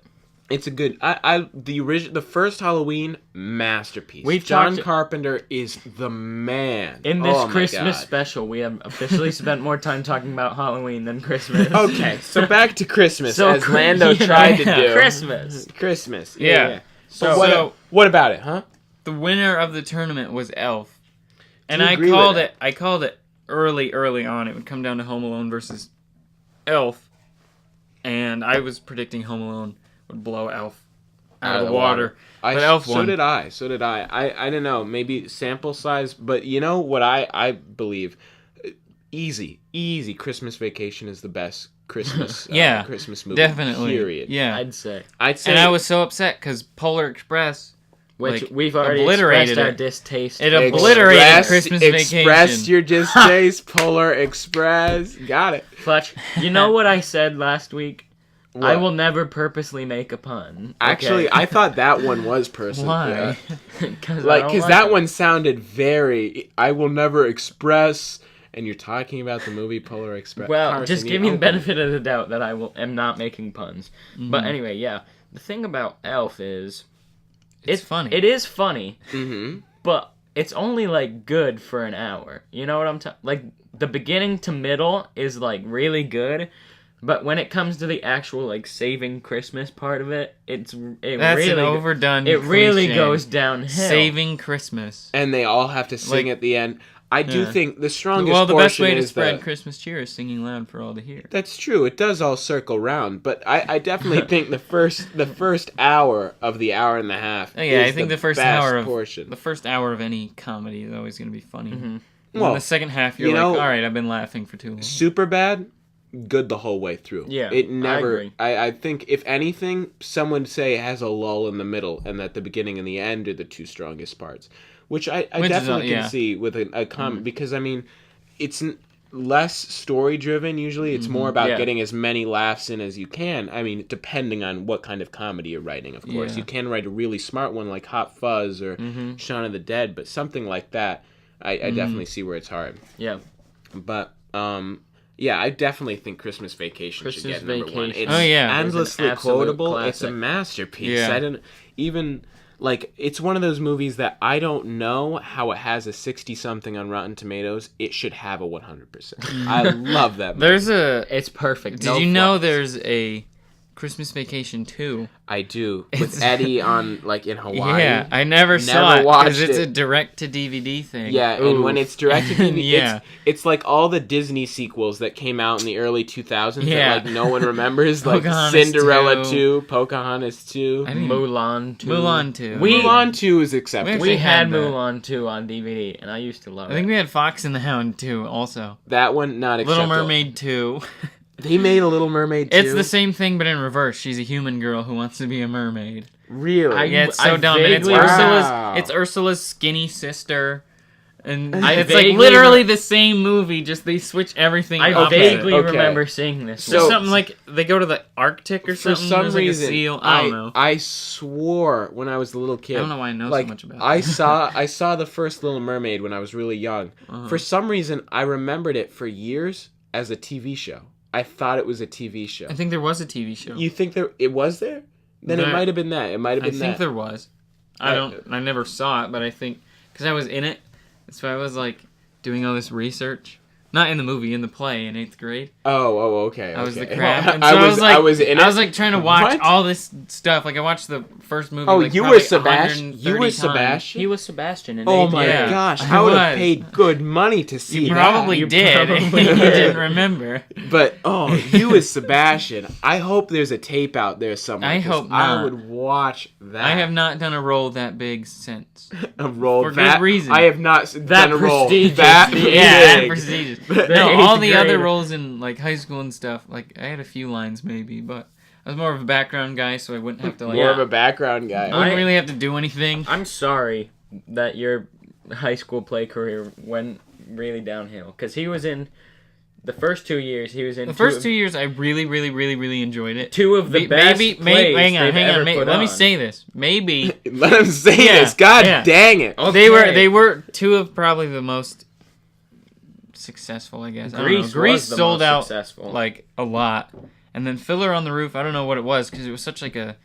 It's a good... the first Halloween, masterpiece. John Carpenter is the man. In this Christmas special, we have officially spent more time talking about Halloween than Christmas. Okay, so back to Christmas, as Lando tried to do. Christmas. Yeah. So what about it, huh? The winner of the tournament was Elf, and I called it early on. It would come down to Home Alone versus Elf, and I was predicting Home Alone would blow Elf out of the water. But Elf won. So did I. I don't know, maybe sample size, but you know what I believe? Easy. Christmas Vacation is the best Christmas Christmas movie. Definitely. Period. Yeah, I'd say. And I was so upset because Polar Express. Which we've already expressed our distaste. It obliterated Christmas Vacation. Expressed your distaste, Polar Express. Got it. Fletch, you know what I said last week? What? I will never purposely make a pun. Okay? Actually, I thought that one was personal. Why? Because that one sounded very... I will never express... And you're talking about the movie Polar Express. Well, Carson, just give me the benefit of the doubt that am not making puns. Mm-hmm. But anyway, yeah. The thing about Elf is... It's funny. It is funny, but it's only, like, good for an hour. You know what I'm talking... Like, the beginning to middle is, like, really good, But when it comes to the actual like saving Christmas part of it, that's really an overdone. It really cliche. goes downhill. Saving Christmas, and they all have to sing at the end. I do think the strongest Well, the best portion way to is spread Christmas cheer is singing loud for all to hear. That's true. It does all circle round, but I definitely think the first hour of the hour and a half. Oh, yeah, is I think the first hour of any comedy is always going to be funny. Mm-hmm. Well, the second half, you're all right, I've been laughing for too long. Superbad, good the whole way through. Yeah, it never. I agree. I think if anything, some would say it has a lull in the middle, and that the beginning and the end are the two strongest parts. Which I definitely can see with a comic, because, I mean, it's less story-driven usually. It's more about getting as many laughs in as you can. I mean, depending on what kind of comedy you're writing, of course. Yeah. You can write a really smart one like Hot Fuzz or Shaun of the Dead, but something like that, I definitely see where it's hard. Yeah. But, yeah, I definitely think Christmas Vacation should get number one. It's yeah. endlessly It's an absolute quotable. classic. It's a masterpiece. Yeah. I don't even... Like, it's one of those movies that I don't know how it has a 60-something on Rotten Tomatoes. It should have a 100%. I love that movie. It's perfect. Did you know there's a Christmas Vacation 2? I do. With Eddie on, like, in Hawaii. Yeah, I never saw it watched because it's it. a direct-to-DVD thing. Yeah, and when it's directed to Yeah. it's like all the Disney sequels that came out in the early 2000s Yeah. that, like, no one remembers. Like Pocahontas Cinderella 2. 2, Pocahontas 2. Mulan 2. Mulan 2. Mulan 2 is acceptable. We had had that. Mulan 2 on DVD, and I used to love I think it. we had Fox and the Hound 2 also. That one, not acceptable. Little Mermaid 2. They made a Little Mermaid 2. It's the same thing, but in reverse. She's a human girl who wants to be a mermaid. Really? Yeah, it's so I dumb. And it's vaguely- Wow. Ursula's skinny sister. And I it's like vaguely literally the same movie, just they switch everything I opposite. vaguely Okay. remember seeing this. There's So- something like they go to the Arctic or For something. some There's reason, like a seal. I don't know. I swore when I was a little kid. I don't know why I know like, so much about it. I saw the first Little Mermaid when I was really young. For some reason, I remembered it for years as a TV show. I thought it was a TV show. I think there was a TV show. You think it was there? Then it might have been that. It might have been that. I think there was. I never saw it, but I think because I was in it, so I was like doing all this research. Not in the movie, in the play in 8th grade. Oh, okay. I was the okay. crap. And so I was in it. I was like trying to watch What? all this stuff. Like I watched the first movie. Oh, like, you probably were Sebastian. 130 You were times. Sebastian. He was Sebastian in Oh 8th my Yeah. gosh! I I would have was. paid good money to see You that. probably You did. probably you did. didn't remember. But you as Sebastian, I hope there's a tape out there somewhere. I 'cause hope I not. would watch that. I have not done a role that big since. a role for good that reason. I have not done a role prestigious. that Yeah, big. prestigious. But- No, all the 8th other grade. roles in like high school and stuff, like I had a few lines maybe, but I was more of a background guy, so I wouldn't have to like. More of a background guy. I wouldn't really have to do anything. I'm sorry that your high school play career went really downhill. Because he was in the first 2 years. He was in The first 2 years, I really, really, really, really enjoyed it. two of the best plays hang on, they've ever put let me on. say this. Maybe Let him say Yeah, this. God yeah. dang it. they were two of probably the most successful, I guess. I don't know. Grease Grease was the sold most out successful. like a lot, and then Fiddler on the Roof. I don't know what it was because it was such like a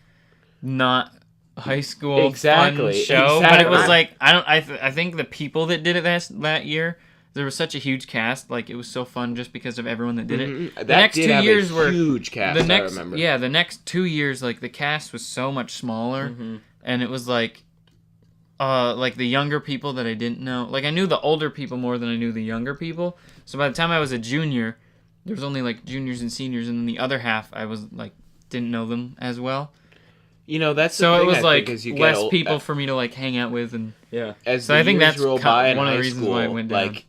not high school Exactly, fun show, but it was exactly. like I think the people that did it that year. There was such a huge cast, like it was so fun just because of everyone that did it. Mhm. The That next did 2 have years a were huge cast. the next, I remember. yeah, the next 2 years, like the cast was so much smaller, and it was like the younger people that I didn't know. Like I knew the older people more than I knew the younger people. So by the time I was a junior, there was only like juniors and seniors, and then the other half I was like didn't know them as well. You know, that's the So thing, it was I like think, as you get less old- people for me to like hang out with, and Yeah. As So the I think years that's roll by in one of the high reasons school, why it went down. like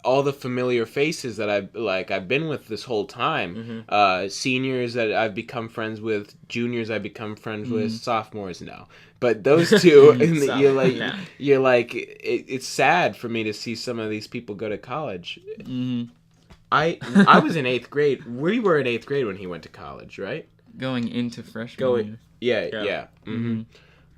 all the familiar faces that I've been with this whole time, seniors that I've become friends with, juniors I've become friends with, sophomores now. But those two, and you're like, it's sad for me to see some of these people go to college. I was in 8th grade. We were in 8th grade when he went to college, right? going into freshman year. Yeah. Mm-hmm.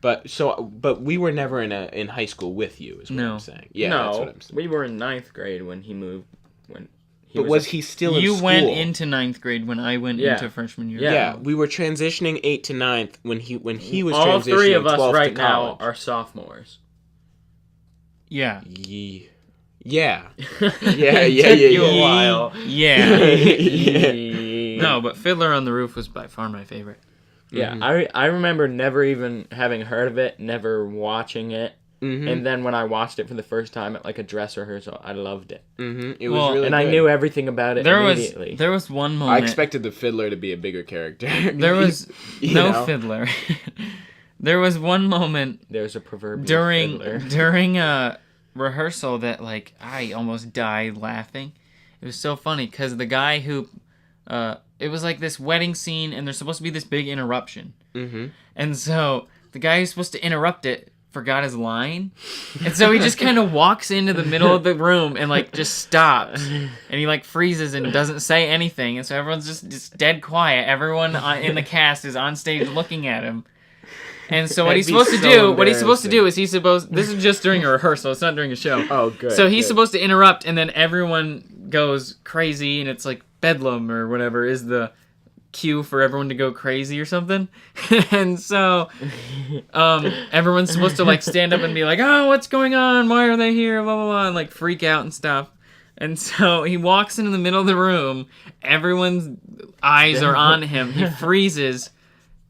But we were never in high school with you, is what No. I'm saying. Yeah, no, that's what I'm saying. we were in 9th grade when he moved. When he But was he still in You school? went into 9th grade when I went Yeah. into freshman year. Yeah, we were transitioning 8th to 9th when he was all transitioning 3 of us 12th right to now college. are sophomores. Yeah. Yeah. Took you a while. Yeah. Yeah. No, but Fiddler on the Roof was by far my favorite. Yeah, I remember never even having heard of it, never watching it. Mm-hmm. And then when I watched it for the first time at like a dress rehearsal, I loved it. Mm-hmm. It was really and good. I knew everything about it immediately. There was one moment. I expected the Fiddler to be a bigger character. There was Fiddler. There was one moment. There's a proverbial Fiddler. During a rehearsal that like I almost died laughing. It was so funny because the guy who, it was like this wedding scene and there's supposed to be this big interruption. Mm-hmm. And so the guy who's supposed to interrupt it forgot his line, and so he just kind of walks into the middle of the room and like just stops, and he like freezes and doesn't say anything, and so everyone's just dead quiet. Everyone in the cast is on stage looking at him, and so what he's supposed to do is this is just during a rehearsal, it's not during a show. Oh, good. So he's supposed to interrupt, and then everyone goes crazy, and it's like Bedlam or whatever is the cue for everyone to go crazy or something. And so everyone's supposed to like stand up and be like, oh, what's going on, why are they here, blah blah blah, and like freak out and stuff. And so he walks into the middle of the room, everyone's eyes are on him, he freezes,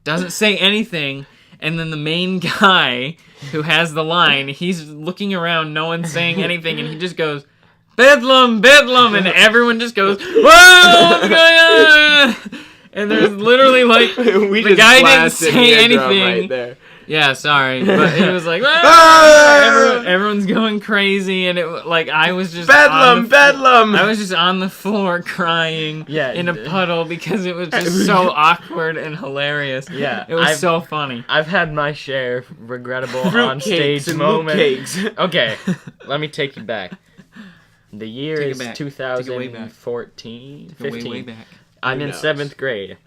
doesn't say anything, and then the main guy who has the line, he's looking around, no one's saying anything, and he just goes, Bedlam, Bedlam, and everyone just goes, whoa, what's going on? And there's literally like the guy didn't say anything. Right there. Yeah, sorry, but it was like everyone's going crazy, and it like I was just Bedlam. I was just on the floor crying in a puddle because it was just so awkward and hilarious. Yeah, it was so funny. I've had my share of regrettable on stage moments. Okay, let me take you back. The year is 2014, 15. Way back. I'm in 7th grade.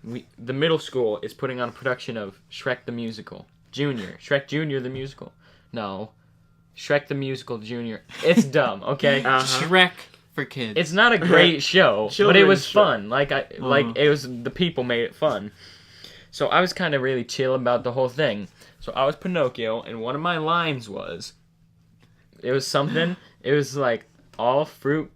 The middle school is putting on a production of Shrek the Musical Junior. Shrek Junior the Musical. No. Shrek the Musical Junior. It's dumb, okay? Shrek for kids. It's not a great show, but it was fun. Like it was, the people made it fun. So I was kind of really chill about the whole thing. So I was Pinocchio, and one of my lines was, it was like all fruit.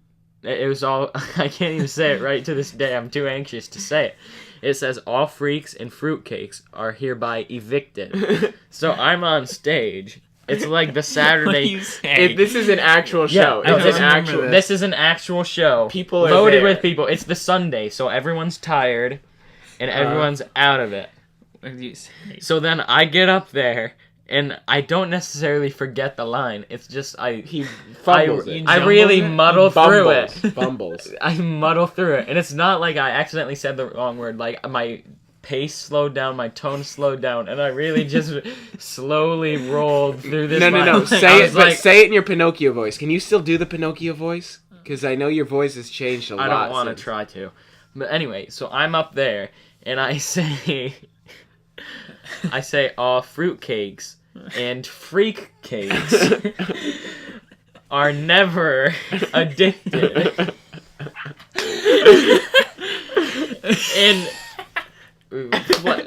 It was all, I can't even say it right to this day. I'm too anxious to say it. It says, all freaks and fruitcakes are hereby evicted. So I'm on stage. It's like the Saturday. This is an actual show. This is an actual show. People are loaded there. with people. It's the Sunday, so everyone's tired and everyone's out of it. What did you say? So then I get up there. And I don't necessarily forget the line. It's just he fumbles it. I really muddle through it. Bumbles. I muddle through it, and it's not like I accidentally said the wrong word. Like my pace slowed down, my tone slowed down, and I really just slowly rolled through this. No. Say it, but say it in your Pinocchio voice. Can you still do the Pinocchio voice? Because I know your voice has changed a lot. I don't want to try to. But anyway, so I'm up there, and I say, all fruitcakes and freak cakes are never addicted. And what?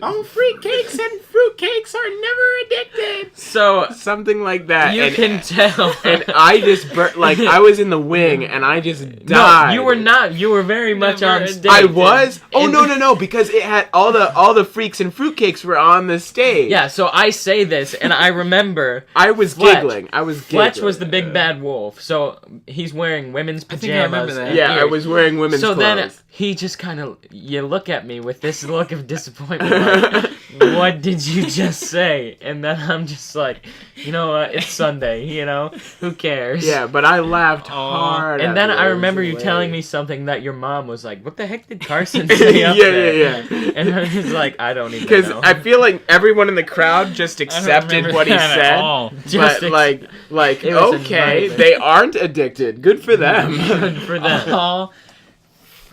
All fruit cakes and fruit cakes are never addicted. So something like that. You can tell. And I just I was in the wing and I just died. No, you were not. You were very much on stage. I was? Oh no, because it had all the freaks and fruit cakes were on the stage. Yeah, so I say this and I remember I was giggling. Fletch was the big bad wolf. So he's wearing women's pajamas. I think I remember that. Yeah, I was wearing women's clothes. So then he just kind of, you look at me with this look of disappointment, like, what did you just say? And then I'm just like, you know what, it's Sunday, who cares? Yeah, but I laughed hard. And then I remember you telling me something that your mom was like, what the heck did Carson say up there? Yeah. And I was like, I don't even know. Because I feel like everyone in the crowd just accepted what he said. But like okay, they aren't addicted. Good for them. Good for them.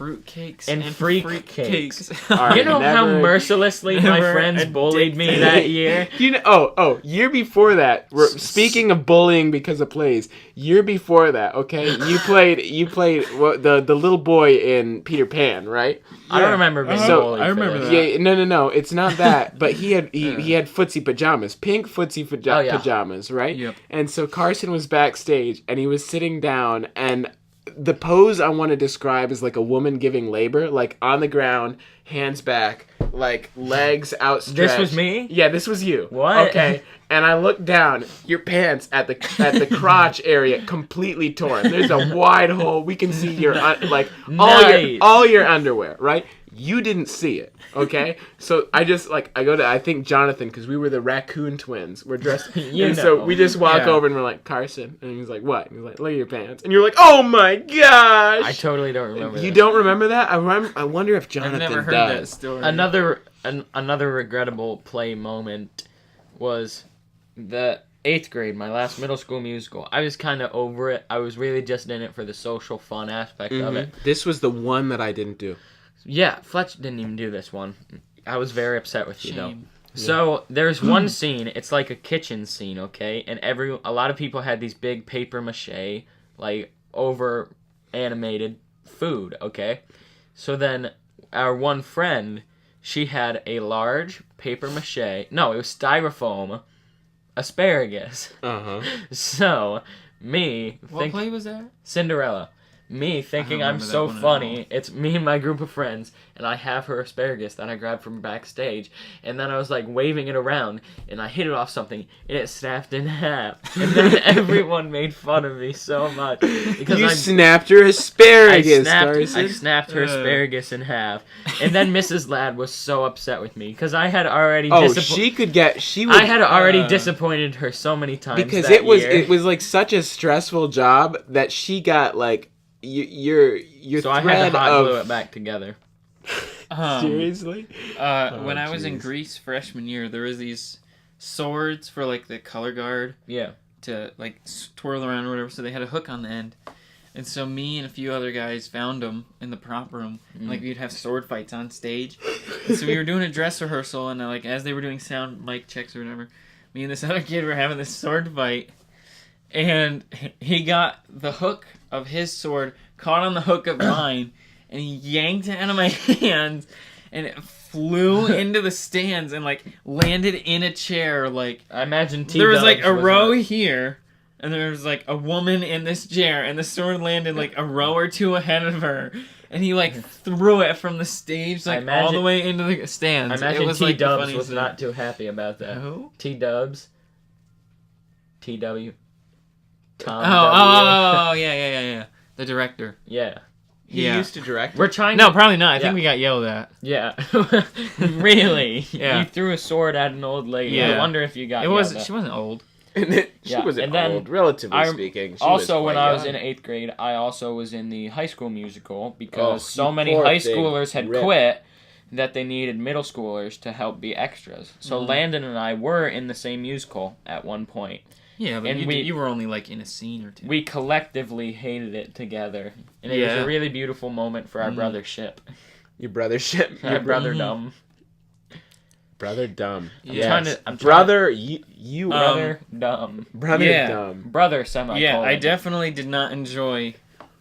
Fruitcakes and freak cakes. You know how mercilessly my friends bullied me that year? You know, year before that, speaking of bullying because of plays, year before that, okay, you played the little boy in Peter Pan, right? I don't remember being bullied. I remember that. Yeah, no, it's not that, but he had footsie pajamas, pink footsie pajamas, right? Yep. And so Carson was backstage and he was sitting down and the pose I want to describe is like a woman giving labor, like on the ground, hands back, like legs outstretched. This was me? Yeah, this was you. What? Okay. And I look down, your pants at the crotch area completely torn. There's a wide hole. We can see your all your underwear, right? You didn't see it, okay? So I just I go to I think Jonathan, because we were the raccoon twins. We're dressed, so we just walk over and we're like, Carson, and he's like, what? And he's like, look at your pants, and you're like, oh my gosh! I totally don't remember. You don't remember that? I wonder if Jonathan I've never heard does. that story. Another regrettable play moment was the 8th grade, my last middle school musical. I was kind of over it. I was really just in it for the social fun aspect of it. This was the one that I didn't do. Yeah, Fletch didn't even do this one. I was very upset with you, though. Shame. So, there's one scene, it's like a kitchen scene, okay? And a lot of people had these big paper mache, over animated food, okay? So then, our one friend, she had a large paper mache, no, it was styrofoam, asparagus. Uh-huh. So, What play was that? Cinderella. Me thinking I'm so funny, it's me and my group of friends, and I have her asparagus that I grabbed from backstage, and then I was waving it around, and I hit it off something, and it snapped in half, and then everyone made fun of me so much because you snapped your asparagus. I snapped her asparagus in half, and then Mrs. Ladd was so upset with me because I had already. I had already disappointed her so many times because it was like such a stressful job that she got your so I had to hot glue it back together. Seriously? When I was in Greece freshman year, there was these swords for the color guard. Yeah. To twirl around or whatever. So they had a hook on the end, and so me and a few other guys found them in the prop room. And, we'd have sword fights on stage. And so we were doing a dress rehearsal, and as they were doing sound mic checks or whatever, me and this other kid were having this sword fight. And he got the hook of his sword, caught on the hook of mine, and he yanked it out of my hands, and it flew into the stands and landed in a chair. I imagine there was a row here, and there was a woman in this chair, and the sword landed a row or two ahead of her. And he threw it from the stage all the way into the stands. I imagine it was T-Dubs was not too happy about that. Who? T-Dubs. T-W. Tom Oh, yeah. The director. Yeah. He used to direct. We're trying No, probably not. I think we got yelled at. Yeah. Really? Yeah. You threw a sword at an old lady. Yeah. I wonder if you got yelled at. She wasn't old. She wasn't old, relatively speaking. When I was in 8th grade, I also was in the high school musical because so many high schoolers had quit that they needed middle schoolers to help be extras. So Landon and I were in the same musical at one point. Yeah, but you were only in a scene or two. We collectively hated it together, and it was a really beautiful moment for our brothership. Your brothership? Our brotherdom. Brotherdom. Yes. Brother dumb. Brotherdom. Brother semicolon. Yeah, I definitely did not enjoy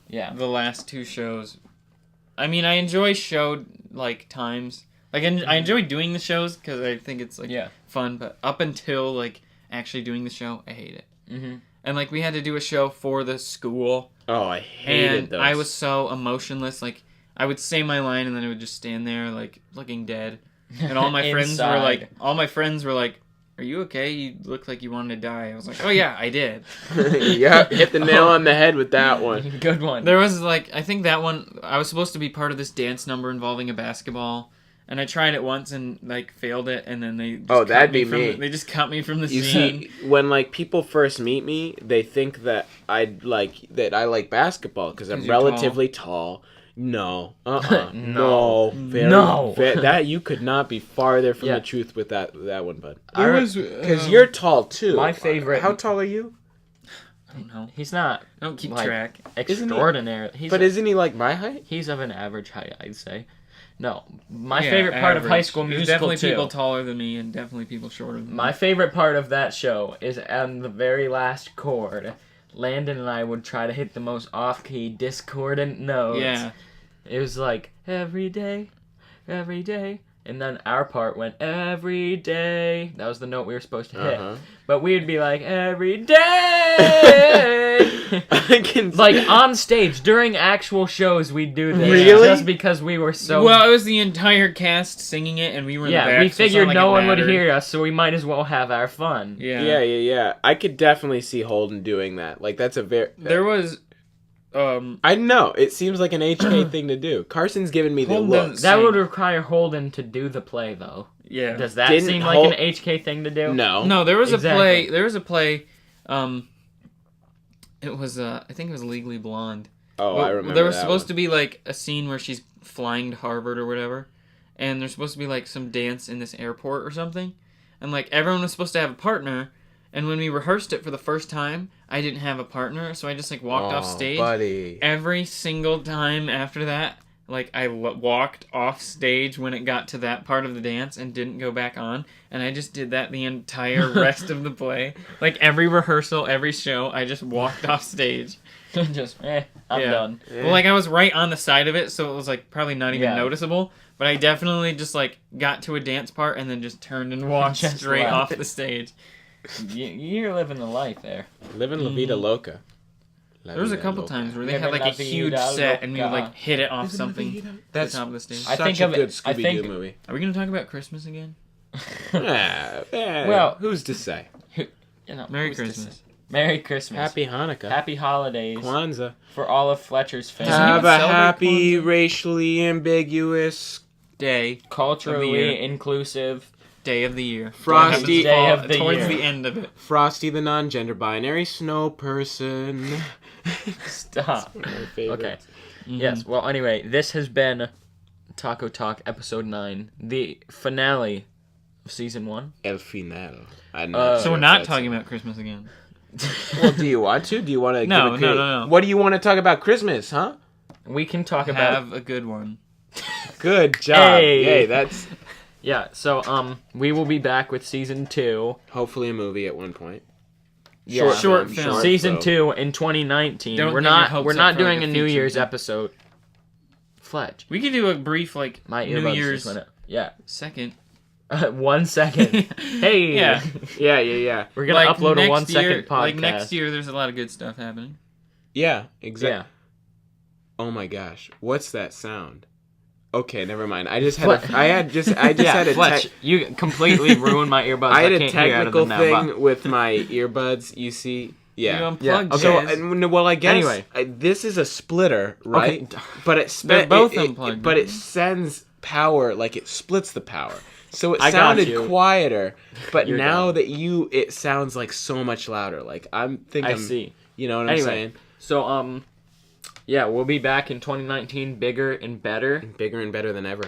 the last two shows. I mean, I enjoy show times. I enjoy doing the shows because I think it's fun, but up until actually doing the show, I hate it. Mm-hmm. And we had to do a show for the school. Oh, I hated those. I was so emotionless. I would say my line and then I would just stand there looking dead. And all my friends were like, "Are you okay? You look like you wanted to die." I was like, "Oh yeah, I did." Yeah, hit the nail on the head with that one. Good one. There was I think that one I was supposed to be part of this dance number involving a basketball. And I tried it once and failed it, and then they just that'd be me. They just cut me from the scene. See, when people first meet me, they think that I like basketball because I'm relatively tall. No, no, that you could not be farther from the truth with that one, bud. Because you're tall too. My favorite. How tall are you? I don't know. He's not. I don't keep track. Extraordinary. Isn't he my height? He's of an average height, I'd say. No, my favorite part of High School Musical, there's definitely people taller than me and definitely people shorter than me. My favorite part of that show is on the very last chord. Landon and I would try to hit the most off-key, discordant notes. Yeah. It was every day, And then our part went every day. That was the note we were supposed to hit. But we'd be like, every day! Like, on stage, during actual shows, we'd do this. Really? Just because we were so... Well, it was the entire cast singing it, and we were in the back. We figured like no one would hear us, so we might as well have our fun. Yeah. I could definitely see Holden doing that. Like, that's a very... There was... I know. It seems like an HK thing to do. Carson's giving me the looks. That would require Holden to do the play, though. Yeah. Does that seem like an HK thing to do? No. No, there was a play. There was a play. It was I think it was Legally Blonde. Oh, I remember. There was supposed to be like a scene where she's flying to Harvard or whatever, and there's supposed to be like some dance in this airport or something, and like everyone was supposed to have a partner. And when we rehearsed it for the first time, I didn't have a partner, so I just like walked off stage. Buddy. Every single time after that, like I walked off stage when it got to that part of the dance and didn't go back on, and I just did that the entire rest of the play. Like every rehearsal, every show, I just walked off stage. I'm done. Yeah. Well, like I was right on the side of it, so it was like probably not even noticeable. But I definitely just like got to a dance part and then just turned and walked straight off the stage. You're living the life there. Living La Vida Loca. There was a couple times where they had like a huge set and we would like hit it off something at the top of the stage. Such a good Scooby-Doo movie. Are we going to talk about Christmas again? Well, who's to say? Merry Christmas. Merry Christmas. Happy Hanukkah. Happy holidays. Kwanzaa. For all of Fletcher's fans. Have a happy, racially ambiguous day. Culturally inclusive day of the year. Frosty day of the towards year. the end of it. Frosty the non-gender binary snow person. Stop. One of my favorites. Okay. Yes. Well, anyway, this has been Taco Talk episode 9, the finale of season 1. El final. So we're not talking about Christmas again. Well, do you want to? Do you want to? No. What do you want to talk about Christmas, huh? We can talk about. Have a good one. Good job. Hey. Yay, that's. Yeah. So we will be back with season 2. Hopefully a movie at one point. Yeah. Short film. Season 2 in 2019. Don't we're get your not. hopes We're up not for, doing like, a a New feature Year's film. episode. Fletch. We could do a brief My New Year's Yeah. second. 1 second. Hey. Yeah. Yeah. We're gonna upload a 1 second podcast. Like next year, there's a lot of good stuff happening. Yeah. Exactly. Yeah. Oh my gosh, what's that sound? Okay, never mind. I just had. I just had a. Fletch, you completely ruined my earbuds. I had can't a technical hear out of them thing with my earbuds. You see. Yeah. You unplugged Okay. Well, I guess Anyway. This is a splitter, right? Okay. But They're both unplugged. But it sends power, like it splits the power. So it I got sounded you. quieter, but You're now dumb. that it sounds like so much louder. Like I see. You know what I'm saying? So yeah, we'll be back in 2019, bigger and better. Bigger and better than ever.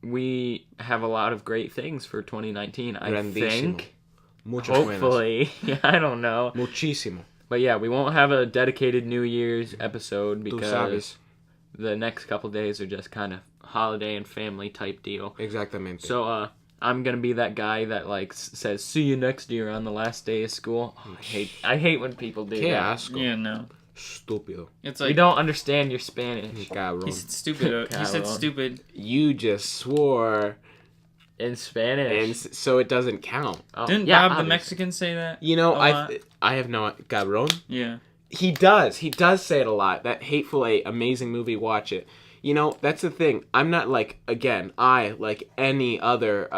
We have a lot of great things for 2019. I Grandissimo. think. Muchas Hopefully, I don't know. Muchísimo. But yeah, we won't have a dedicated New Year's episode Tú because sabes. the next couple days are just kind of holiday and family type deal. Exactamente. So I'm gonna be that guy that like says "see you next year" on the last day of school. Oh, I hate when people do Qué that. asco. Yeah, no. Estúpido. It's We like don't understand your Spanish. Cabrón. he said stupid. He said Cabrón. stupid. You just swore, In Spanish. and so it doesn't count. Oh, Didn't yeah, Bob the obviously. Mexican say that? You know, a lot? I have no cabrón. Yeah. He does say it a lot. That Hateful Eight, amazing movie. Watch it. You know, that's the thing. I'm not like any other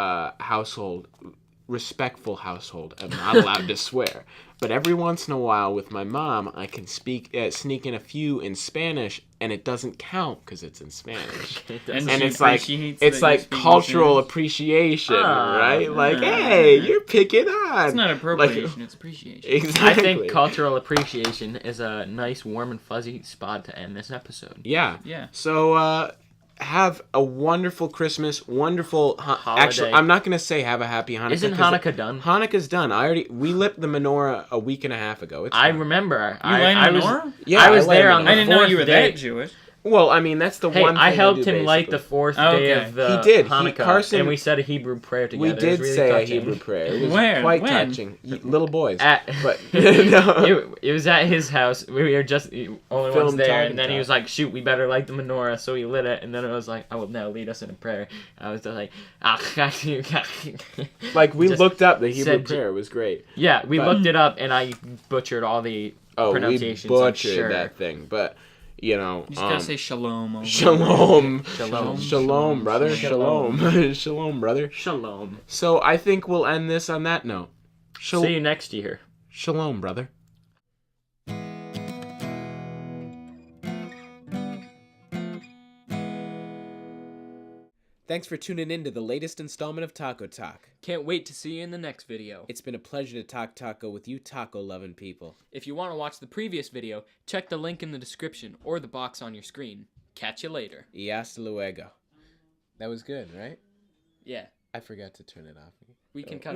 respectful household, am not allowed to swear. But every once in a while with my mom, I can sneak in a few in Spanish, and it doesn't count because it's in Spanish. And And she it's like appreciates that you speak cultural Spanish. appreciation, Ah, right? Like, ah. hey, you're picking on. It's not appropriation, it's appreciation. Exactly. I think cultural appreciation is a nice, warm and fuzzy spot to end this episode. Yeah. Yeah. So have a wonderful Christmas, wonderful. Holiday. Actually, I'm not gonna say have a happy Hanukkah. Isn't 'cause Hanukkah done? Hanukkah's done. We lit the menorah a week and a half ago. It's I done. remember. You light I was, menorah? Yeah, I was I light there a on the I didn't know fourth you were day. that Jewish. Well, I mean, that's the Hey, one thing I helped do, him light the basically. fourth Okay. day of the He did. Hanukkah, Carson- and we said a Hebrew prayer together. We It was did really say a touching. Hebrew prayer. It was Where? quite When? touching. Little boys. But It was at his house. We were just the only ones Film there, talking and then he talk. was like, "Shoot, we better light the menorah." So he lit it, and then it was like, "I will now lead us in a prayer." I was just like, like we Just looked up the Hebrew said- prayer. It was great. Yeah, we But- looked it up, and I butchered all the Oh, we pronunciations. butchered I'm sure. that thing. But you know, You just gotta say shalom. Over shalom, Shalom. shalom, brother, Shalom. shalom, shalom, brother. Shalom. So I think we'll end this on that note. See you next year. Shalom, brother. Thanks for tuning in to the latest installment of Taco Talk. Can't wait to see you in the next video. It's been a pleasure to talk taco with you taco-loving people. If you want to watch the previous video, check the link in the description or the box on your screen. Catch you later. Y hasta luego. That was good, right? Yeah, I forgot to turn it off. we can cut